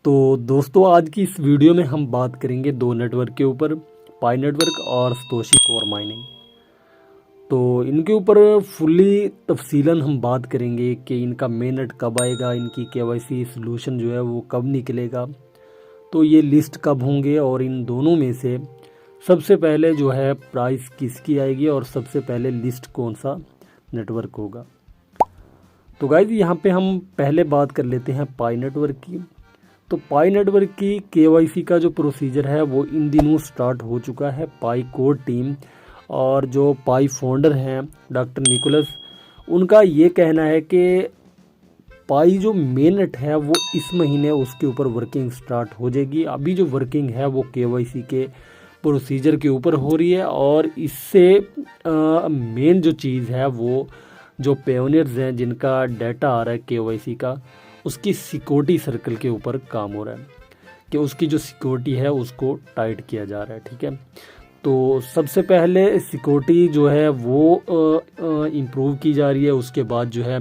तो दोस्तों आज की इस वीडियो में हम बात करेंगे दो नेटवर्क के ऊपर, पाई नेटवर्क और सतोशी कोर माइनिंग। तो इनके ऊपर फुल्ली तफसीलन हम बात करेंगे कि इनका मेननेट कब आएगा, इनकी केवाईसी सॉल्यूशन जो है वो कब निकलेगा, तो ये लिस्ट कब होंगे और इन दोनों में से सबसे पहले जो है प्राइस किसकी आएगी और सबसे पहले लिस्ट कौन सा नेटवर्क होगा। तो गाइज यहाँ पे हम पहले बात कर लेते हैं पाई नेटवर्क की। तो पाई नेटवर्क की केवाईसी का जो प्रोसीजर है वो इन दिनों स्टार्ट हो चुका है। पाई कोर टीम और जो पाई फाउंडर हैं डॉक्टर निकोलस, उनका ये कहना है कि पाई जो मेननेट है वो इस महीने उसके ऊपर वर्किंग स्टार्ट हो जाएगी। अभी जो वर्किंग है वो केवाईसी के प्रोसीजर के ऊपर हो रही है और इससे मेन जो चीज़ है वो जो पेयोनियर्स हैं जिनका डाटा आ रहा है केवाईसी का, उसकी सिक्योरिटी सर्कल के ऊपर काम हो रहा है कि उसकी जो सिक्योरिटी है उसको टाइट किया जा रहा है। ठीक है, तो सबसे पहले सिक्योरिटी जो है वो इम्प्रूव की जा रही है, उसके बाद जो है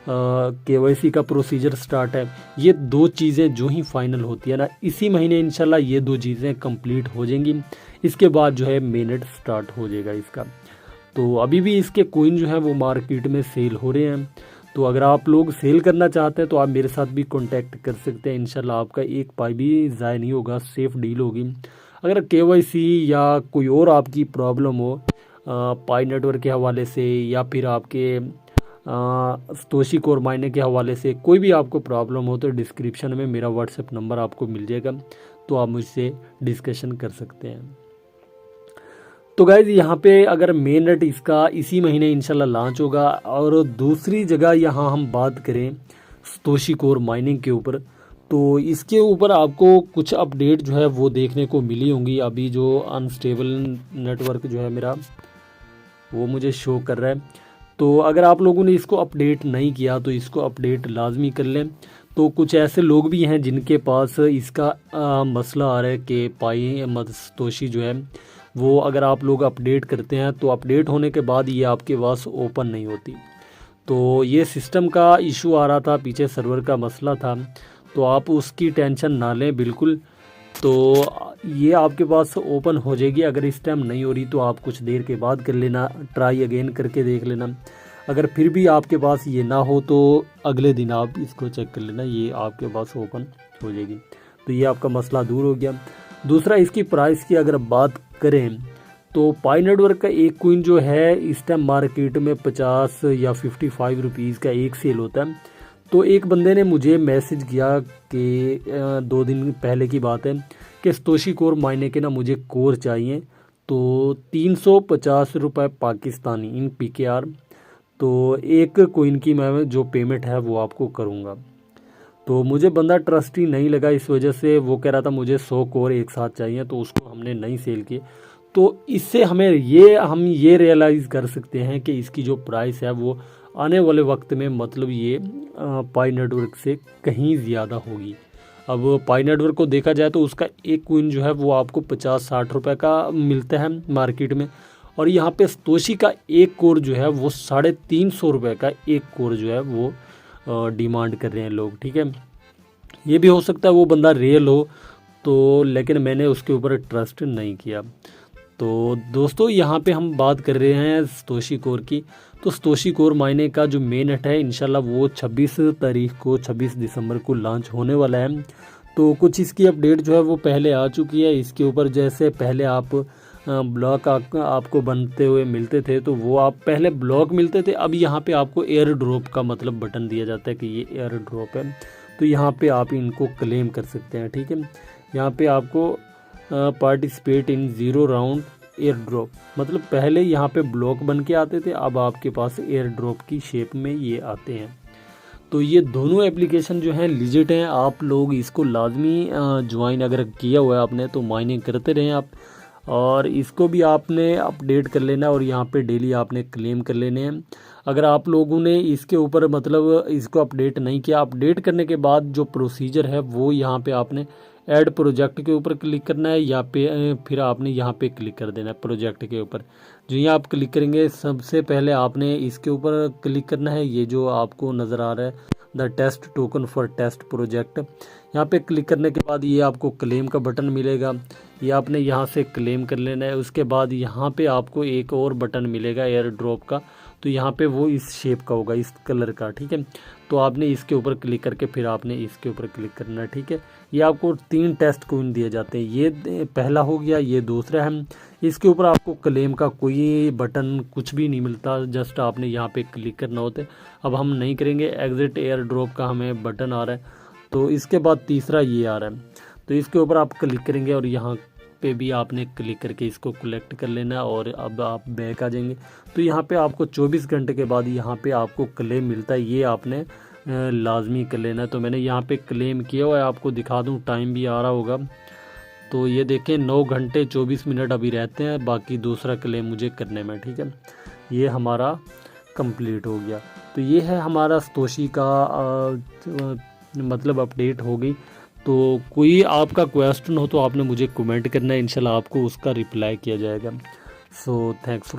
केवाईसी का प्रोसीजर स्टार्ट है। ये दो चीज़ें जो ही फाइनल होती है ना, इसी महीने इंशाल्लाह ये दो चीज़ें कंप्लीट हो जाएंगी। इसके बाद जो है मेननेट स्टार्ट हो जाएगा इसका। तो अभी भी इसके कॉइन जो है वो मार्केट में सेल हो रहे हैं। तो अगर आप लोग सेल करना चाहते हैं तो आप मेरे साथ भी कांटेक्ट कर सकते हैं। इंशाल्लाह आपका एक पाई भी ज़ाया नहीं होगा, सेफ डील होगी। अगर केवाईसी या कोई और आपकी प्रॉब्लम हो पाई नेटवर्क के हवाले से या फिर आपके सतोशी कोर माइनिंग के हवाले से कोई भी आपको प्रॉब्लम हो तो डिस्क्रिप्शन में मेरा व्हाट्सएप नंबर आपको मिल जाएगा, तो आप मुझसे डिस्कशन कर सकते हैं। तो गाइज यहाँ पे अगर मेननेट इसका इसी महीने इंशाल्लाह लॉन्च होगा। और दूसरी जगह यहाँ हम बात करें सतोशी कोर माइनिंग के ऊपर, तो इसके ऊपर आपको कुछ अपडेट जो है वो देखने को मिली होंगी। अभी जो अनस्टेबल नेटवर्क जो है मेरा वो मुझे शो कर रहा है, तो अगर आप लोगों ने इसको अपडेट नहीं किया तो इसको अपडेट लाजमी कर लें। तो कुछ ऐसे लोग भी हैं जिनके पास इसका मसला आ रहा है कि पाई सतोशी जो है वो अगर आप लोग अपडेट करते हैं तो अपडेट होने के बाद ये आपके पास ओपन नहीं होती। तो ये सिस्टम का इशू आ रहा था, पीछे सर्वर का मसला था, तो आप उसकी टेंशन ना लें बिल्कुल। तो ये आपके पास ओपन हो जाएगी। अगर इस टाइम नहीं हो रही तो आप कुछ देर के बाद कर लेना, ट्राई अगेन करके देख लेना। अगर फिर भी आपके पास ये ना हो तो अगले दिन आप इसको चेक कर लेना, ये आपके पास ओपन हो जाएगी। तो ये आपका मसला दूर हो गया। दूसरा, इसकी प्राइस की अगर बात करें तो पाई नेटवर्क का एक कॉइन जो है इस टाइम मार्केट में 50 या 55 रुपीज़ का एक सेल होता है। तो एक बंदे ने मुझे मैसेज किया कि 2 दिन पहले की बात है कि सतोशी कोर माइनिंग के ना मुझे कोर चाहिए, तो 350 रुपये पाकिस्तानी इन PKR, तो एक कॉइन की मैं जो पेमेंट है वो आपको करूँगा। तो मुझे बंदा ट्रस्टी नहीं लगा, इस वजह से वो कह रहा था मुझे 100 कोर एक साथ चाहिए, तो उसको हमने नहीं सेल किए। तो इससे हम ये रियलाइज़ कर सकते हैं कि इसकी जो प्राइस है वो आने वाले वक्त में मतलब ये पाई नेटवर्क से कहीं ज़्यादा होगी। अब पाई नेटवर्क को देखा जाए तो उसका एक कॉइन जो है वो आपको 50-60 रुपये का मिलता है मार्केट में, और यहाँ पे सतोशी का एक कोर जो है वो 350 रुपये का एक कोर जो है वो डिमांड कर रहे हैं लोग। ठीक है, ये भी हो सकता है वो बंदा रियल हो, तो लेकिन मैंने उसके ऊपर ट्रस्ट नहीं किया। तो दोस्तों यहाँ पे हम बात कर रहे हैं सतोशी कोर की। तो सतोशी कोर माइनिंग का जो मेननेट है इंशाल्लाह वो 26 दिसंबर को लॉन्च होने वाला है। तो कुछ इसकी अपडेट जो है वो पहले आ चुकी है। इसके ऊपर जैसे पहले आप ब्लॉक आपको बनते हुए मिलते थे, तो वो आप पहले ब्लॉक मिलते थे, अब यहाँ पे आपको एयर ड्रॉप का मतलब बटन दिया जाता है कि ये एयर ड्रॉप है, तो यहाँ पे आप इनको क्लेम कर सकते हैं। ठीक है, यहाँ पे आपको participate in 0 round air drop, मतलब पहले यहाँ पे ब्लॉक बन के आते थे, अब आपके पास एयर ड्रॉप की शेप में ये आते हैं। तो ये दोनों एप्लीकेशन जो हैं लिजिट हैं, आप लोग इसको लाजमी ज्वाइन अगर किया हुआ है आपने तो माइनिंग करते रहें आप, और इसको भी आपने अपडेट कर लेना और यहाँ पे डेली आपने क्लेम कर लेने हैं। अगर आप लोगों ने इसके ऊपर मतलब इसको अपडेट नहीं किया, अपडेट करने के बाद जो प्रोसीजर है वो यहाँ पे आपने ऐड प्रोजेक्ट के ऊपर क्लिक करना है, या फिर आपने यहाँ पे क्लिक कर देना है प्रोजेक्ट के ऊपर। जो यहाँ आप क्लिक करेंगे सबसे पहले आपने इसके ऊपर क्लिक करना है, ये जो आपको नज़र आ रहा है the test token for test project. यहाँ पे क्लिक करने के बाद ये आपको क्लेम का बटन मिलेगा, ये आपने यहाँ से क्लेम कर लेना है। उसके बाद यहाँ पे आपको एक और बटन मिलेगा एयर ड्रॉप का, तो यहाँ पे वो इस शेप का होगा, इस कलर का, ठीक है। तो आपने इसके ऊपर क्लिक करके फिर आपने इसके ऊपर क्लिक करना है, ठीक है। ये आपको 3 टेस्ट कॉइन दिए जाते हैं, ये पहला हो गया, ये दूसरा है। इसके ऊपर आपको क्लेम का कोई बटन कुछ भी नहीं मिलता, जस्ट आपने यहाँ पे क्लिक करना होता है। अब हम नहीं करेंगे, एग्जिट एयर ड्रॉप का हमें बटन आ रहा है। तो इसके बाद तीसरा ये आ रहा है, तो इसके ऊपर आप क्लिक करेंगे और यहाँ पे भी आपने क्लिक करके इसको कलेक्ट कर लेना है। और अब आप बैक आ जाएंगे तो यहाँ पे आपको 24 घंटे के बाद यहाँ पे आपको क्लेम मिलता है, ये आपने लाजमी कर लेना है। तो मैंने यहाँ पे क्लेम किया हुआ है, आपको दिखा दूँ, टाइम भी आ रहा होगा। तो ये देखें 9 घंटे 24 मिनट अभी रहते हैं, बाकी दूसरा क्लेम मुझे करने में, ठीक है। ये हमारा कंप्लीट हो गया। तो ये है हमारा सतोशी का मतलब अपडेट हो गई। तो कोई आपका क्वेश्चन हो तो आपने मुझे कमेंट करना है, इंशाल्लाह आपको उसका रिप्लाई किया जाएगा। So thanks.